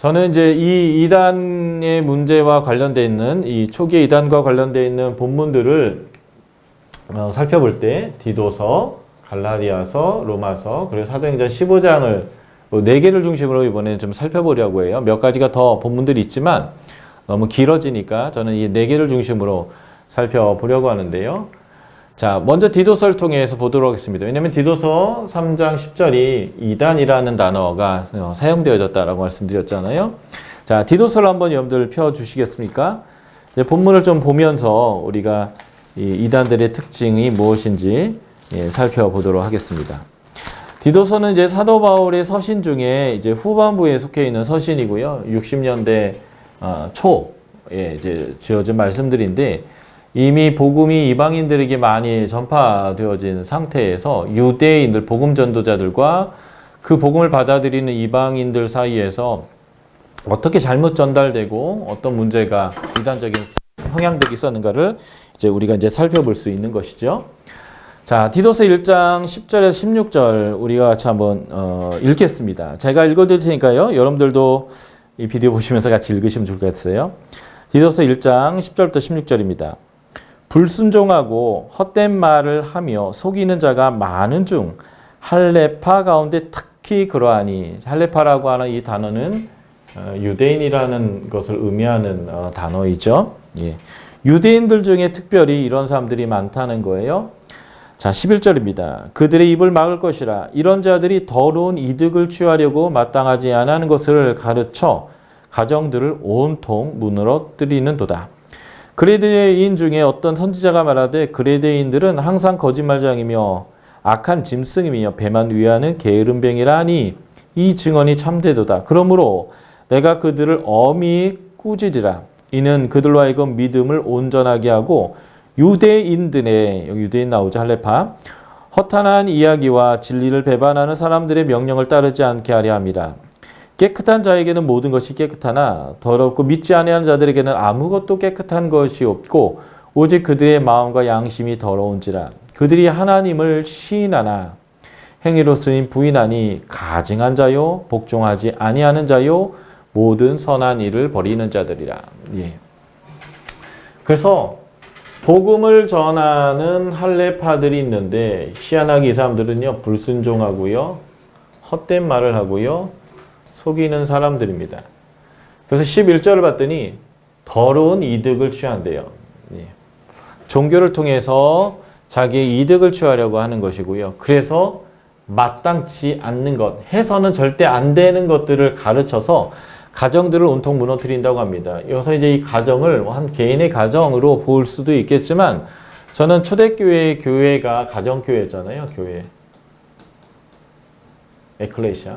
저는 이제 이 이단의 문제와 관련되어 있는 이 초기 이단과 관련되어 있는 본문들을 살펴볼 때 디도서, 갈라디아서, 로마서, 그리고 사도행전 15장을 4개를 중심으로 이번에 좀 살펴보려고 해요. 몇 가지가 더 본문들이 있지만 너무 길어지니까 저는 이 4개를 중심으로 살펴보려고 하는데요. 자, 먼저 디도서를 통해서 보도록 하겠습니다. 왜냐하면 디도서 3장 10절이 이단이라는 단어가 사용되어졌다라고 말씀드렸잖아요. 자, 디도서를 한번 여러분들 펴주시겠습니까? 이제 본문을 좀 보면서 우리가 이 이단들의 특징이 무엇인지 살펴보도록 하겠습니다. 디도서는 이제 사도 바울의 서신 중에 이제 후반부에 속해 있는 서신이고요. 60년대 초에 이제 지어진 말씀들인데 이미 복음이 이방인들에게 많이 전파되어진 상태에서 유대인들, 복음 전도자들과 그 복음을 받아들이는 이방인들 사이에서 어떻게 잘못 전달되고 어떤 문제가 이단적인 성향들이 있었는가를 이제 우리가 이제 살펴볼 수 있는 것이죠. 자, 디도서 1장 10절에서 16절 우리가 같이 한번 읽겠습니다. 제가 읽어드릴 테니까요. 여러분들도 이 비디오 보시면서 같이 읽으시면 좋을 것 같아요. 디도서 1장 10절부터 16절입니다. 불순종하고 헛된 말을 하며 속이는 자가 많은 중 할레파 가운데 특히 그러하니, 할레파라고 하는 이 단어는 유대인이라는 것을 의미하는 단어이죠. 예. 유대인들 중에 특별히 이런 사람들이 많다는 거예요. 자, 11절입니다. 그들의 입을 막을 것이라. 이런 자들이 더러운 이득을 취하려고 마땅하지 않은 것을 가르쳐 가정들을 온통 무너뜨리는도다. 그레데인 중에 어떤 선지자가 말하되 그레데인들은 항상 거짓말장이며 악한 짐승이며 배만 위하는 게으름뱅이라 하니 이 증언이 참되도다. 그러므로 내가 그들을 엄히 꾸짖으라. 이는 그들로 하여금 믿음을 온전하게 하고 유대인들의, 여기 유대인 나오죠, 할레파, 허탄한 이야기와 진리를 배반하는 사람들의 명령을 따르지 않게 하려 합니다. 깨끗한 자에게는 모든 것이 깨끗하나 더럽고 믿지 아니하는 자들에게는 아무것도 깨끗한 것이 없고 오직 그들의 마음과 양심이 더러운지라. 그들이 하나님을 시인하나 행위로서는 부인하니 가증한 자요 복종하지 아니하는 자요 모든 선한 일을 버리는 자들이라. 예. 그래서 복음을 전하는 할레파들이 있는데 희한하게 이 사람들은요 불순종하고요 헛된 말을 하고요 속이는 사람들입니다. 그래서 11절을 봤더니 더러운 이득을 취한대요. 예. 종교를 통해서 자기의 이득을 취하려고 하는 것이고요. 그래서 마땅치 않는 것, 해서는 절대 안 되는 것들을 가르쳐서 가정들을 온통 무너뜨린다고 합니다. 여기서 이제 이 가정을 한 개인의 가정으로 볼 수도 있겠지만 저는 초대교회의 교회가 가정교회잖아요. 교회. 에클레시아.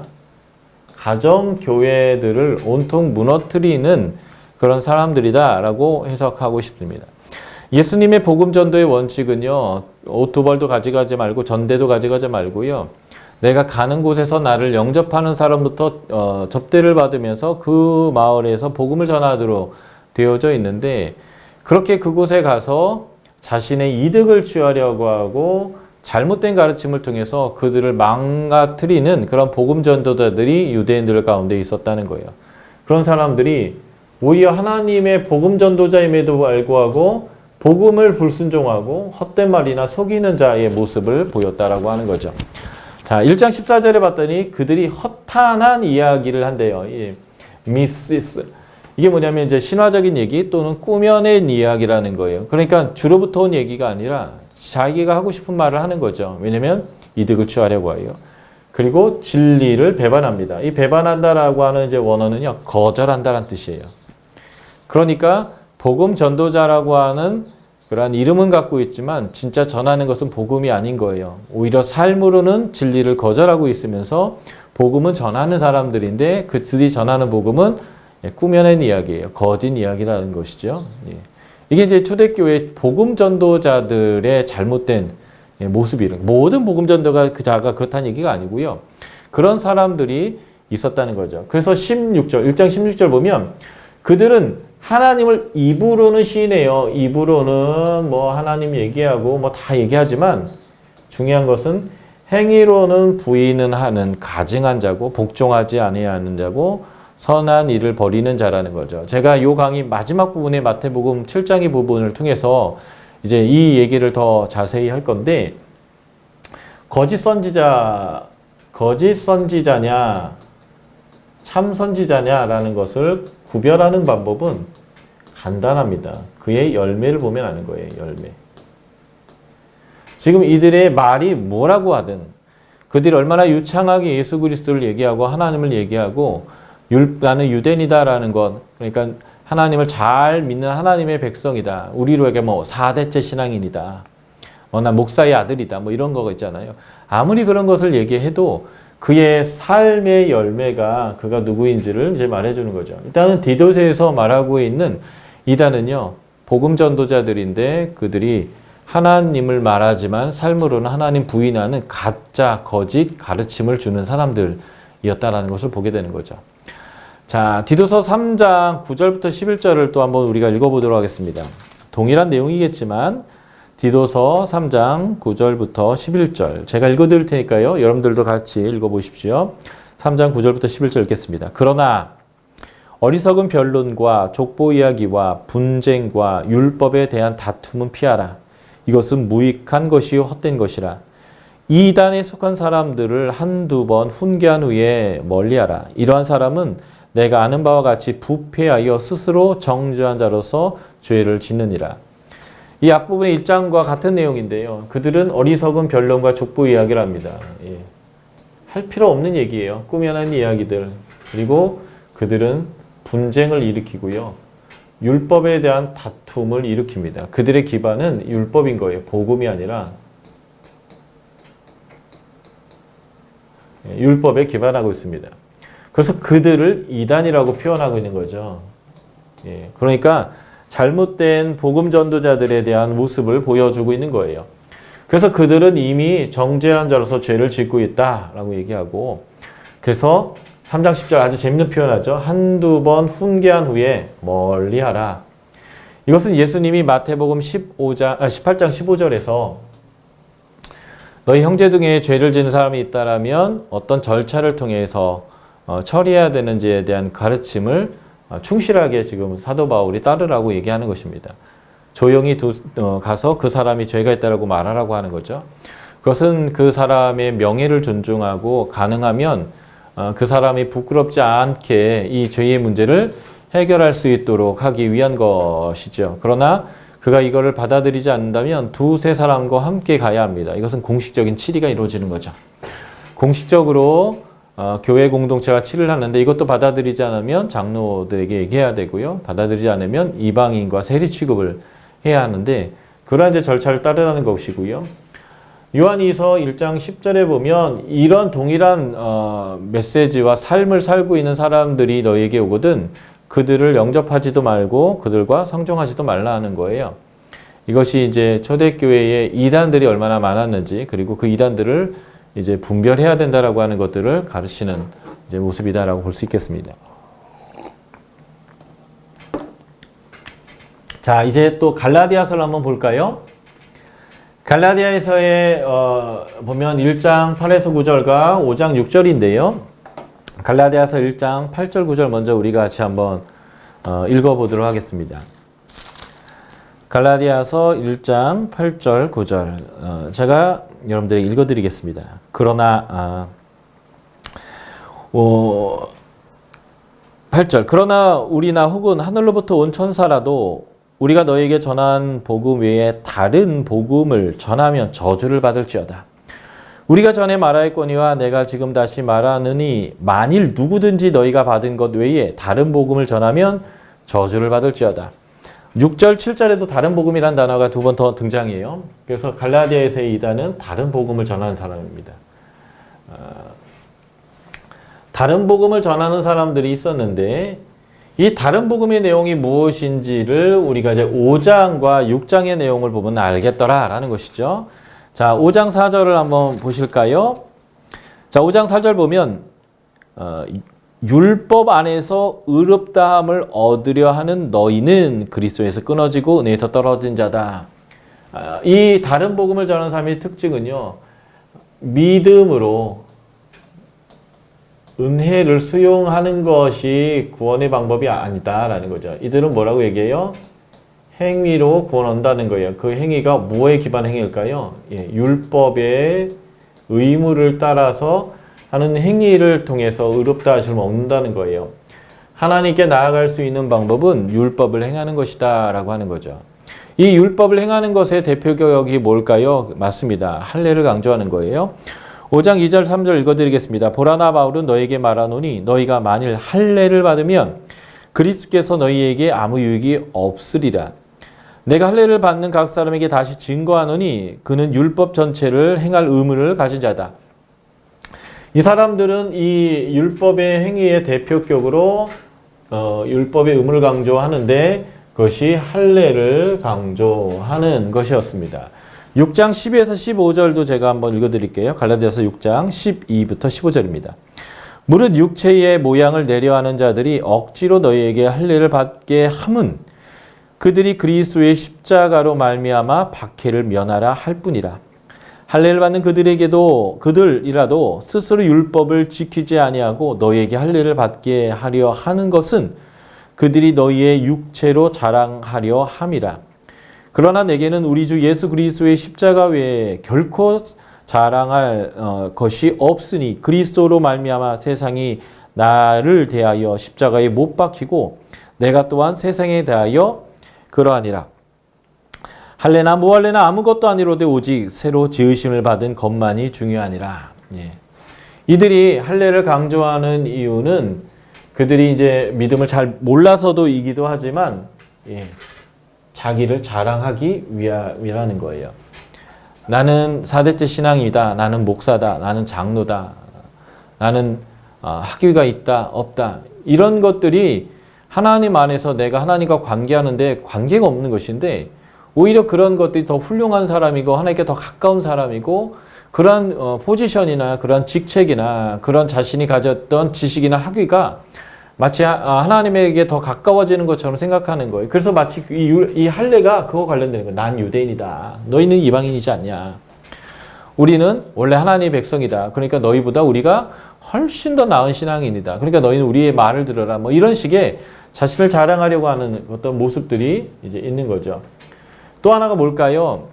가정교회들을 온통 무너뜨리는 그런 사람들이다라고 해석하고 싶습니다. 예수님의 복음 전도의 원칙은요. 옷 두 벌도 가져가지 말고 전대도 가져가지 말고요. 내가 가는 곳에서 나를 영접하는 사람부터 접대를 받으면서 그 마을에서 복음을 전하도록 되어져 있는데 그렇게 그곳에 가서 자신의 이득을 취하려고 하고 잘못된 가르침을 통해서 그들을 망가뜨리는 그런 복음 전도자들이 유대인들 가운데 있었다는 거예요. 그런 사람들이 오히려 하나님의 복음 전도자임에도 불구하고 복음을 불순종하고 헛된 말이나 속이는 자의 모습을 보였다라고 하는 거죠. 자, 1장 14절에 봤더니 그들이 허탄한 이야기를 한대요. 이 미시스. 이게 뭐냐면 이제 신화적인 얘기 또는 꾸며낸 이야기라는 거예요. 그러니까 주로부터 온 얘기가 아니라 자기가 하고 싶은 말을 하는 거죠. 왜냐면 이득을 취하려고 해요. 그리고 진리를 배반합니다. 이 배반한다라고 하는 이제 원어는요, 거절한다라는 뜻이에요. 그러니까 복음 전도자라고 하는 그러한 이름은 갖고 있지만 진짜 전하는 것은 복음이 아닌 거예요. 오히려 삶으로는 진리를 거절하고 있으면서 복음은 전하는 사람들인데 그들이 전하는 복음은 꾸며낸 이야기예요. 거짓 이야기라는 것이죠. 예. 이게 이제 초대교회 복음 전도자들의 잘못된 모습이에요. 모든 복음 전도가 그자가 그렇다는 얘기가 아니고요. 그런 사람들이 있었다는 거죠. 그래서 1장 16절 보면 그들은 하나님을 입으로는 시인해요. 입으로는 뭐 하나님 얘기하고 뭐 다 얘기하지만 중요한 것은 행위로는 부인은 하는 가증한 자고 복종하지 아니하는 자고 선한 일을 벌이는 자라는 거죠. 제가 요 강의 마지막 부분에 마태복음 7장의 부분을 통해서 이제 이 얘기를 더 자세히 할 건데, 거짓 선지자냐, 참 선지자냐라는 것을 구별하는 방법은 간단합니다. 그의 열매를 보면 아는 거예요. 열매. 지금 이들의 말이 뭐라고 하든, 그들이 얼마나 유창하게 예수 그리스도를 얘기하고 하나님을 얘기하고 나는 유대인이다라는 것, 그러니까 하나님을 잘 믿는 하나님의 백성이다. 우리로에게 뭐 4대째 신앙인이다. 나 목사의 아들이다. 뭐 이런 거 있잖아요. 아무리 그런 것을 얘기해도 그의 삶의 열매가 그가 누구인지를 이제 말해주는 거죠. 일단은 디도서에서 말하고 있는 이단은요, 복음 전도자들인데 그들이 하나님을 말하지만 삶으로는 하나님 부인하는 가짜, 거짓 가르침을 주는 사람들이었다라는 것을 보게 되는 거죠. 자, 디도서 3장 9절부터 11절을 또 한번 우리가 읽어보도록 하겠습니다. 동일한 내용이겠지만 디도서 3장 9절부터 11절 제가 읽어드릴 테니까요. 여러분들도 같이 읽어보십시오. 3장 9절부터 11절 읽겠습니다. 그러나 어리석은 변론과 족보 이야기와 분쟁과 율법에 대한 다툼은 피하라. 이것은 무익한 것이요 헛된 것이라. 이단에 속한 사람들을 한두 번 훈계한 후에 멀리하라. 이러한 사람은 내가 아는 바와 같이 부패하여 스스로 정죄한 자로서 죄를 짓느니라. 이 앞부분의 1장과 같은 내용인데요. 그들은 어리석은 변론과 족보 이야기를 합니다. 예. 할 필요 없는 얘기예요. 꾸며낸 이야기들. 그리고 그들은 분쟁을 일으키고요. 율법에 대한 다툼을 일으킵니다. 그들의 기반은 율법인 거예요. 복음이 아니라 율법에 기반하고 있습니다. 그래서 그들을 이단이라고 표현하고 있는 거죠. 예, 그러니까 잘못된 복음 전도자들에 대한 모습을 보여주고 있는 거예요. 그래서 그들은 이미 정죄한 자로서 죄를 짓고 있다라고 얘기하고, 그래서 3장 10절 아주 재밌는 표현하죠. 한두 번 훈계한 후에 멀리하라. 이것은 예수님이 마태복음 18장 15절에서 너희 형제 중에 죄를 지은 사람이 있다라면 어떤 절차를 통해서 처리해야 되는지에 대한 가르침을 충실하게 지금 사도 바울이 따르라고 얘기하는 것입니다. 조용히 가서 그 사람이 죄가 있다라고 말하라고 하는 거죠. 그것은 그 사람의 명예를 존중하고 가능하면 그 사람이 부끄럽지 않게 이 죄의 문제를 해결할 수 있도록 하기 위한 것이죠. 그러나 그가 이거를 받아들이지 않는다면 두세 사람과 함께 가야 합니다. 이것은 공식적인 치리가 이루어지는 거죠. 공식적으로 교회 공동체가 치를 하는데 이것도 받아들이지 않으면 장로들에게 얘기해야 되고요. 받아들이지 않으면 이방인과 세리 취급을 해야 하는데 그러한 이제 절차를 따르라는 것이고요. 요한이서 1장 10절에 보면 이런 동일한 메시지와 삶을 살고 있는 사람들이 너에게 오거든 그들을 영접하지도 말고 그들과 상종하지도 말라 하는 거예요. 이것이 이제 초대교회에 이단들이 얼마나 많았는지, 그리고 그 이단들을 이제 분별해야 된다라고 하는 것들을 가르치는 이제 모습이다라고 볼 수 있겠습니다. 자, 이제 또 갈라디아서를 한번 볼까요? 갈라디아에서의 보면 1장 8에서 9절과 5장 6절인데요. 갈라디아서 1장 8절 9절 먼저 우리가 같이 한번 읽어보도록 하겠습니다. 갈라디아서 1장 8절 9절 제가 여러분들에게 읽어드리겠습니다. 그러나 8절 그러나 우리나 혹은 하늘로부터 온 천사라도 우리가 너에게 전한 복음 외에 다른 복음을 전하면 저주를 받을지어다. 우리가 전에 말하였거니와 내가 지금 다시 말하느니 만일 누구든지 너희가 받은 것 외에 다른 복음을 전하면 저주를 받을지어다. 6절, 7절에도 다른 복음이라는 단어가 두 번 더 등장해요. 그래서 갈라디아에서의 이단은 다른 복음을 전하는 사람입니다. 다른 복음을 전하는 사람들이 있었는데 이 다른 복음의 내용이 무엇인지를 우리가 이제 5장과 6장의 내용을 보면 알겠더라라는 것이죠. 자, 5장 4절을 한번 보실까요? 자, 5장 4절 보면 율법 안에서 의롭다함을 얻으려 하는 너희는 그리스도에서 끊어지고 은혜에서 떨어진 자다. 이 다른 복음을 전하는 사람의 특징은요. 믿음으로 은혜를 수용하는 것이 구원의 방법이 아니다라는 거죠. 이들은 뭐라고 얘기해요? 행위로 구원 얻는다는 거예요. 그 행위가 뭐에 기반 행위일까요? 예, 율법의 의무를 따라서 하는 행위를 통해서 의롭다 하심을 얻는다는 거예요. 하나님께 나아갈 수 있는 방법은 율법을 행하는 것이다 라고 하는 거죠. 이 율법을 행하는 것의 대표격이 뭘까요? 맞습니다. 할례를 강조하는 거예요. 5장 2절 3절 읽어드리겠습니다. 보라 나 바울은 너에게 말하노니 너희가 만일 할례를 받으면 그리스도께서 너희에게 아무 유익이 없으리라. 내가 할례를 받는 각 사람에게 다시 증거하노니 그는 율법 전체를 행할 의무를 가진 자다. 이 사람들은 이 율법의 행위의 대표격으로 율법의 의무를 강조하는데 그것이 할례를 강조하는 것이었습니다. 6장 12에서 15절도 제가 한번 읽어드릴게요. 갈라디아서 6장 12부터 15절입니다. 무릇 육체의 모양을 내려하는 자들이 억지로 너희에게 할례를 받게 함은 그들이 그리스도의 십자가로 말미암아 박해를 면하라 할 뿐이라. 할례를 받는 그들이라도 스스로 율법을 지키지 아니하고 너희에게 할례를 받게 하려 하는 것은 그들이 너희의 육체로 자랑하려 함이라. 그러나 내게는 우리 주 예수 그리스도의 십자가 외에 결코 자랑할 것이 없으니 그리스도로 말미암아 세상이 나를 대하여 십자가에 못 박히고 내가 또한 세상에 대하여 그러하니라. 할례나 무할례나 아무것도 아니로되 오직 새로 지으심을 받은 것만이 중요하니라. 예. 이들이 할례를 강조하는 이유는 그들이 이제 믿음을 잘 몰라서도이기도 하지만 자기를 자랑하기 위하는 거예요. 나는 4대째 신앙이다. 나는 목사다. 나는 장로다. 나는 학위가 있다. 없다. 이런 것들이 하나님 안에서 내가 하나님과 관계하는데 관계가 없는 것인데 오히려 그런 것들이 더 훌륭한 사람이고 하나님께 더 가까운 사람이고 그런 포지션이나 그런 직책이나 그런 자신이 가졌던 지식이나 학위가 마치 하나님에게 더 가까워지는 것처럼 생각하는 거예요. 그래서 마치 이 할례가 그거 관련되는 거예요. 난 유대인이다. 너희는 이방인이지 않냐. 우리는 원래 하나님의 백성이다. 그러니까 너희보다 우리가 훨씬 더 나은 신앙인이다. 그러니까 너희는 우리의 말을 들어라. 뭐 이런 식의 자신을 자랑하려고 하는 어떤 모습들이 이제 있는 거죠. 또 하나가 뭘까요?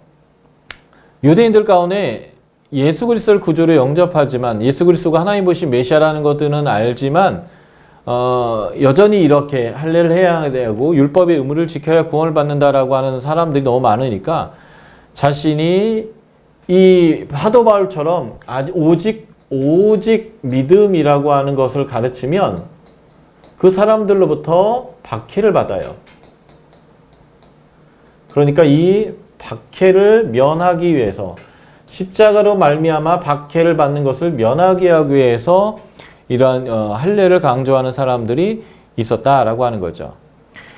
유대인들 가운데 예수 그리스도를 구주로 영접하지만 예수 그리스도가 하나님 보신 메시아라는 것들은 알지만 여전히 이렇게 할례를 해야 되고 율법의 의무를 지켜야 구원을 받는다라고 하는 사람들이 너무 많으니까 자신이 이 사도 바울처럼 오직 믿음이라고 하는 것을 가르치면 그 사람들로부터 박해를 받아요. 그러니까 이 박해를 면하기 위해서 십자가로 말미암아 박해를 받는 것을 면하게 하기 위해서 이러한 할례를 강조하는 사람들이 있었다라고 하는 거죠.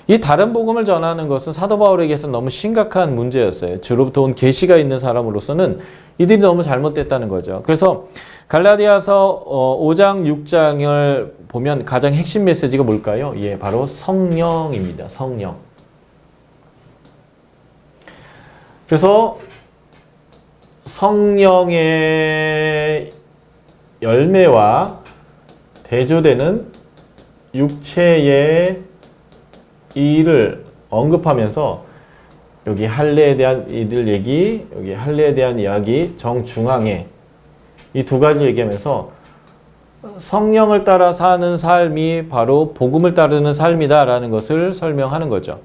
이 다른 복음을 전하는 것은 사도 바울에게서 너무 심각한 문제였어요. 주로부터 온 계시가 있는 사람으로서는 이들이 너무 잘못됐다는 거죠. 그래서 갈라디아서 5장 6장을 보면 가장 핵심 메시지가 뭘까요? 예, 바로 성령입니다. 성령. 그래서 성령의 열매와 대조되는 육체의 일을 언급하면서 여기 할례에 대한 이들 얘기, 여기 할례에 대한 이야기 정중앙에 이 두 가지 얘기하면서 성령을 따라 사는 삶이 바로 복음을 따르는 삶이다라는 것을 설명하는 거죠.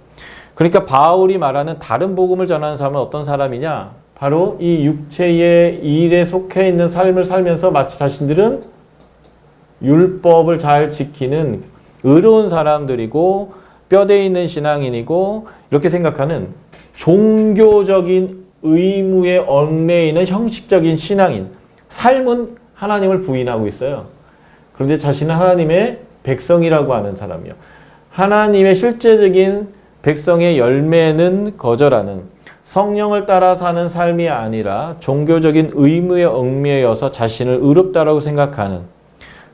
그러니까 바울이 말하는 다른 복음을 전하는 사람은 어떤 사람이냐? 바로 이 육체의 일에 속해 있는 삶을 살면서 마치 자신들은 율법을 잘 지키는 의로운 사람들이고 뼈대에 있는 신앙인이고 이렇게 생각하는 종교적인 의무에 얽매이는 있는 형식적인 신앙인. 삶은 하나님을 부인하고 있어요. 그런데 자신은 하나님의 백성이라고 하는 사람이요. 하나님의 실제적인 백성의 열매는 거절하는 성령을 따라 사는 삶이 아니라 종교적인 의무에 얽매여서 자신을 의롭다라고 생각하는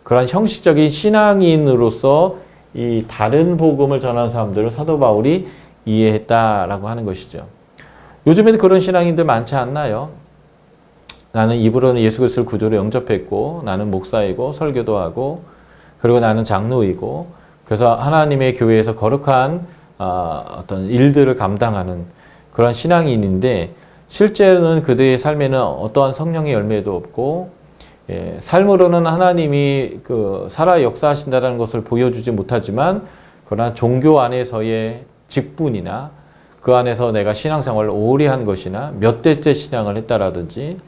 그런 형식적인 신앙인으로서 이 다른 복음을 전하는 사람들을 사도 바울이 이해했다라고 하는 것이죠. 요즘에도 그런 신앙인들 많지 않나요? 나는 입으로는 예수 그리스도를 구주로 영접했고 나는 목사이고 설교도 하고 그리고 나는 장로이고 그래서 하나님의 교회에서 거룩한 어떤 일들을 감당하는 그런 신앙인인데 실제로는 그들의 삶에는 어떠한 성령의 열매도 없고 삶으로는 하나님이 살아 역사하신다는 것을 보여주지 못하지만 그러나 종교 안에서의 직분이나 그 안에서 내가 신앙생활을 오래 한 것이나 몇 대째 신앙을 했다라든지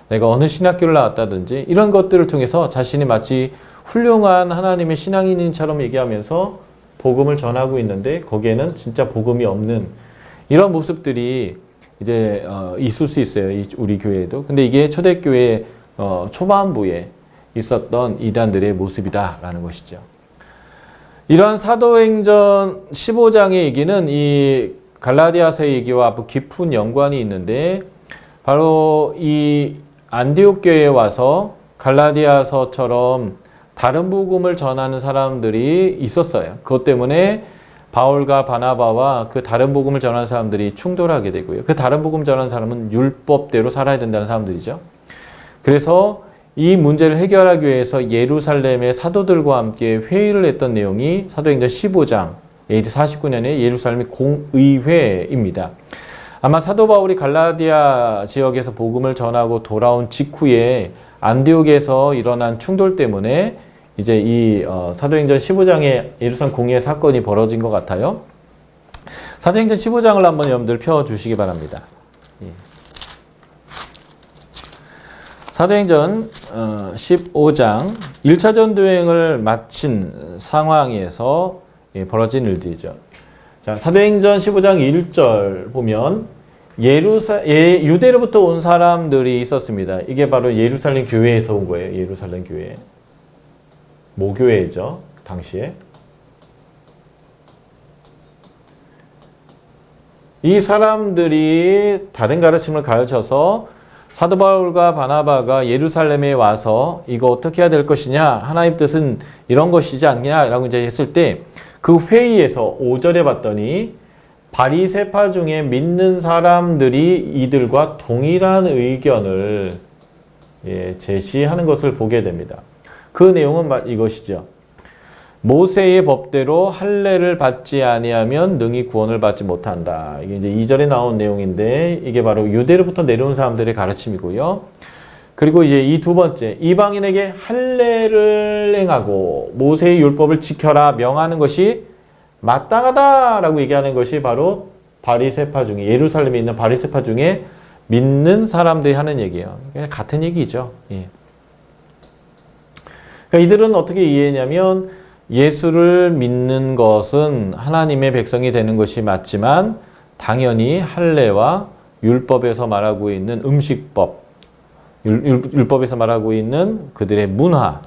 내가 어느 신학교를 나왔다든지 이런 것들을 통해서 자신이 마치 훌륭한 하나님의 신앙인처럼 얘기하면서 복음을 전하고 있는데 거기에는 진짜 복음이 없는 이런 모습들이 이제 있을 수 있어요. 우리 교회에도. 근데 이게 초대교회 초반부에 있었던 이단들의 모습이다라는 것이죠. 이러한 사도행전 15장의 얘기는 이 갈라디아서의 얘기와 깊은 연관이 있는데 바로 이 안디옥 교회에 와서 갈라디아서처럼 다른 복음을 전하는 사람들이 있었어요. 그것 때문에 바울과 바나바와 그 다른 복음을 전하는 사람들이 충돌하게 되고요. 그 다른 복음 전하는 사람은 율법대로 살아야 된다는 사람들이죠. 그래서 이 문제를 해결하기 위해서 예루살렘의 사도들과 함께 회의를 했던 내용이 사도행전 15장 AD 49년에 예루살렘의 공의회입니다. 아마 사도 바울이 갈라디아 지역에서 복음을 전하고 돌아온 직후에 안디옥에서 일어난 충돌 때문에 이제 이 사도행전 15장의 예루살렘 공의회 사건이 벌어진 것 같아요. 사도행전 15장을 한번 여러분들 펴주시기 바랍니다. 사도행전 15장 1차 전도여행을 마친 상황에서 벌어진 일들이죠. 자, 사도행전 15장 1절 보면 유대로부터 온 사람들이 있었습니다. 이게 바로 예루살렘 교회에서 온 거예요. 예루살렘 교회. 모교회죠. 당시에. 이 사람들이 다른 가르침을 가르쳐서 사도 바울과 바나바가 예루살렘에 와서 이거 어떻게 해야 될 것이냐, 하나님 뜻은 이런 것이지 않냐 라고 이제 했을 때 그 회의에서 5절에 봤더니 바리새파 중에 믿는 사람들이 이들과 동일한 의견을 제시하는 것을 보게 됩니다. 그 내용은 이것이죠. 모세의 법대로 할례를 받지 아니하면 능히 구원을 받지 못한다. 이게 이제 2절에 나온 내용인데 이게 바로 유대로부터 내려온 사람들의 가르침이고요. 그리고 이제 이 두 번째, 이방인에게 할례를 행하고 모세의 율법을 지켜라 명하는 것이 마땅하다라고 얘기하는 것이 바로 바리새파 중에 예루살렘에 있는 바리새파 중에 믿는 사람들이 하는 얘기예요. 같은 얘기죠. 예. 그러니까 이들은 어떻게 이해했냐면 예수를 믿는 것은 하나님의 백성이 되는 것이 맞지만 당연히 할례와 율법에서 말하고 있는 음식법, 율법에서 말하고 있는 그들의 문화,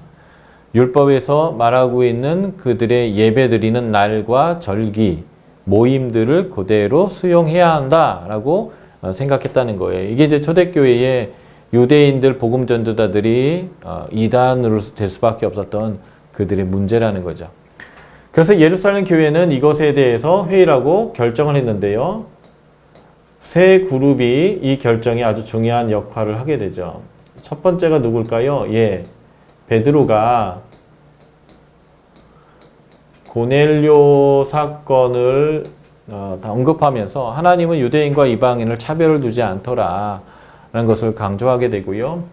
율법에서 말하고 있는 그들의 예배드리는 날과 절기, 모임들을 그대로 수용해야 한다라고 생각했다는 거예요. 이게 이제 초대교회의 유대인들 복음 전도자들이 이단으로 될 수밖에 없었던 그들의 문제라는 거죠. 그래서 예루살렘 교회는 이것에 대해서 회의를 하고 결정을 했는데요. 세 그룹이 이 결정에 아주 중요한 역할을 하게 되죠. 첫 번째가 누굴까요? 베드로가 고넬료 사건을 언급하면서 하나님은 유대인과 이방인을 차별을 두지 않더라 라는 것을 강조하게 되고요.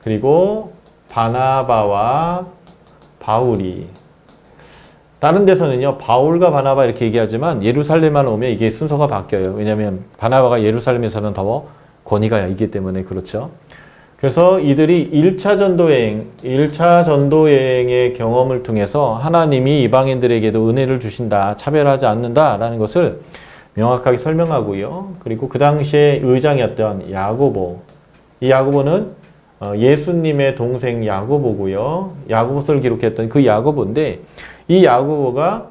그리고 바나바와 바울이 다른 데서는요 바울과 바나바 이렇게 얘기하지만 예루살렘만 오면 이게 순서가 바뀌어요. 왜냐하면 바나바가 예루살렘에서는 더 권위가 있기 때문에 그렇죠. 그래서 이들이 1차 전도여행의 경험을 통해서 하나님이 이방인들에게도 은혜를 주신다, 차별하지 않는다라는 것을 명확하게 설명하고요. 그리고 그 당시에 의장이었던 야고보, 이 야고보는 예수님의 동생 야고보고요. 야고보서를 기록했던 그 야고보인데 이 야고보가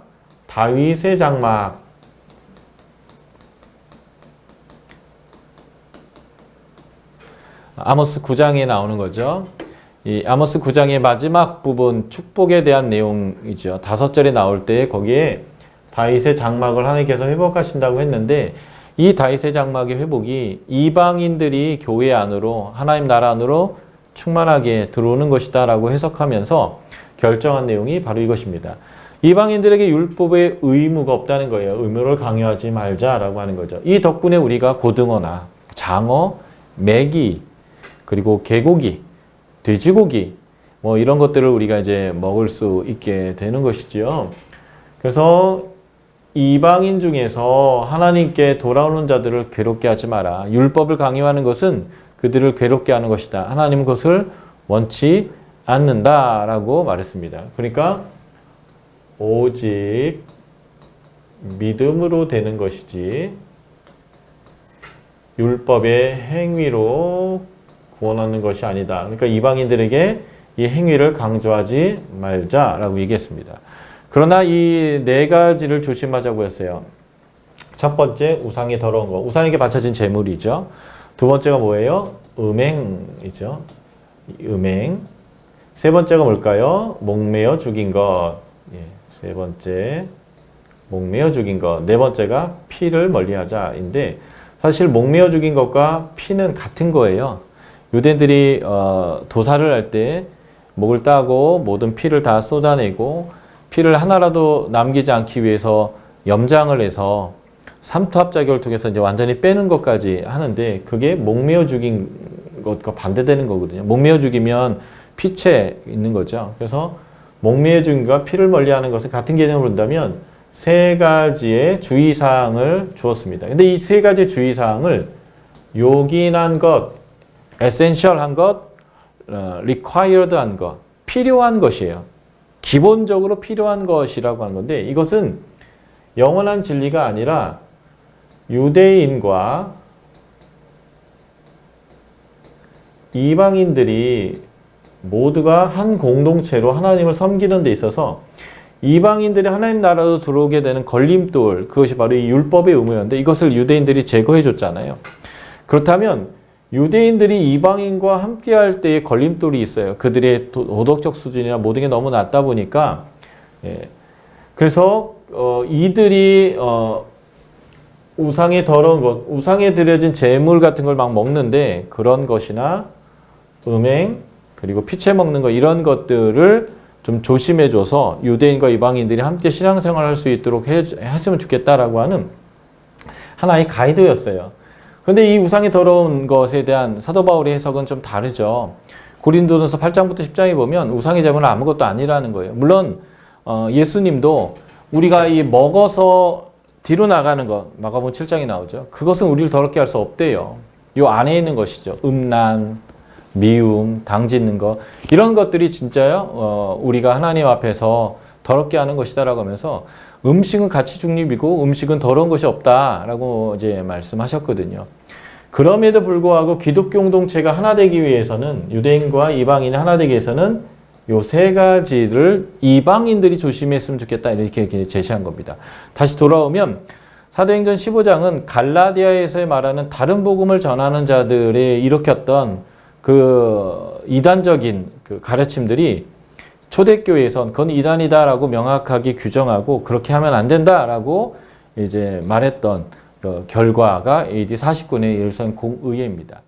다윗의 장막, 아모스 9장에 나오는 거죠. 이 아모스 9장의 마지막 부분 축복에 대한 내용이죠. 5절에 나올 때 거기에 다윗의 장막을 하나님께서 회복하신다고 했는데 이 다윗의 장막의 회복이 이방인들이 교회 안으로 하나님 나라 안으로 충만하게 들어오는 것이다 라고 해석하면서 결정한 내용이 바로 이것입니다. 이방인들에게 율법의 의무가 없다는 거예요. 의무를 강요하지 말자라고 하는 거죠. 이 덕분에 우리가 고등어나 장어, 메기, 그리고 개고기, 돼지고기 뭐 이런 것들을 우리가 이제 먹을 수 있게 되는 것이지요. 그래서 이방인 중에서 하나님께 돌아오는 자들을 괴롭게 하지 마라. 율법을 강요하는 것은 그들을 괴롭게 하는 것이다. 하나님은 그것을 원치 않는다라고 말했습니다. 그러니까 오직 믿음으로 되는 것이지 율법의 행위로 구원하는 것이 아니다. 그러니까 이방인들에게 이 행위를 강조하지 말자라고 얘기했습니다. 그러나 이 네 가지를 조심하자고 했어요. 첫 번째, 우상이 더러운 것. 우상에게 바쳐진 제물이죠. 두 번째가 뭐예요? 음행이죠. 음행. 세 번째가 뭘까요? 목매어 죽인 것. 예, 세 번째, 목매어 죽인 것. 네 번째가 피를 멀리하자인데 사실 목매어 죽인 것과 피는 같은 거예요. 유대인들이 도살을 할 때 목을 따고 모든 피를 다 쏟아내고 피를 하나라도 남기지 않기 위해서 염장을 해서 삼투압작용을 통해서 이제 완전히 빼는 것까지 하는데 그게 목매어 죽인 것과 반대되는 거거든요. 목매어 죽이면 피채 있는 거죠. 그래서 목매어 죽인과 피를 멀리하는 것은 같은 개념으로 본다면 세 가지의 주의사항을 주었습니다. 근데 이 세 가지 주의사항을 요긴한 것, 에센셜한 것, required한 것, 필요한 것이에요. 기본적으로 필요한 것이라고 하는 건데 이것은 영원한 진리가 아니라 유대인과 이방인들이 모두가 한 공동체로 하나님을 섬기는 데 있어서 이방인들이 하나님 나라로 들어오게 되는 걸림돌, 그것이 바로 이 율법의 의무였는데 이것을 유대인들이 제거해 줬잖아요. 그렇다면 유대인들이 이방인과 함께 할 때의 걸림돌이 있어요. 그들의 도덕적 수준이나 모든 게 너무 낮다 보니까 그래서 이들이 우상에 더러운 것, 우상에 드려진 제물 같은 걸 막 먹는데 그런 것이나 음행 그리고 피채 먹는 거 이런 것들을 좀 조심해줘서 유대인과 이방인들이 함께 신앙생활을 할 수 있도록 했으면 좋겠다라고 하는 하나의 가이드였어요. 그런데 이 우상이 더러운 것에 대한 사도 바울의 해석은 좀 다르죠. 고린도전서 8장부터 10장에 보면 우상의 제물은 아무것도 아니라는 거예요. 물론 예수님도 우리가 이 먹어서 뒤로 나가는 것, 마가복음 7장에 나오죠. 그것은 우리를 더럽게 할 수 없대요. 요 안에 있는 것이죠. 음란, 미움, 당 짓는 것 이런 것들이 진짜요. 우리가 하나님 앞에서 더럽게 하는 것이다라고 하면서 음식은 가치 중립이고 음식은 더러운 것이 없다라고 이제 말씀하셨거든요. 그럼에도 불구하고 기독교 공동체가 하나 되기 위해서는 유대인과 이방인이 하나 되기 위해서는 요 세 가지를 이방인들이 조심했으면 좋겠다 이렇게 제시한 겁니다. 다시 돌아오면 사도행전 15장은 갈라디아에서 말하는 다른 복음을 전하는 자들의 일으켰던 그 이단적인 그 가르침들이 초대교회에선 그건 이단이다라고 명확하게 규정하고 그렇게 하면 안 된다라고 이제 말했던 그 결과가 AD 49년의 예루살렘 공의회입니다.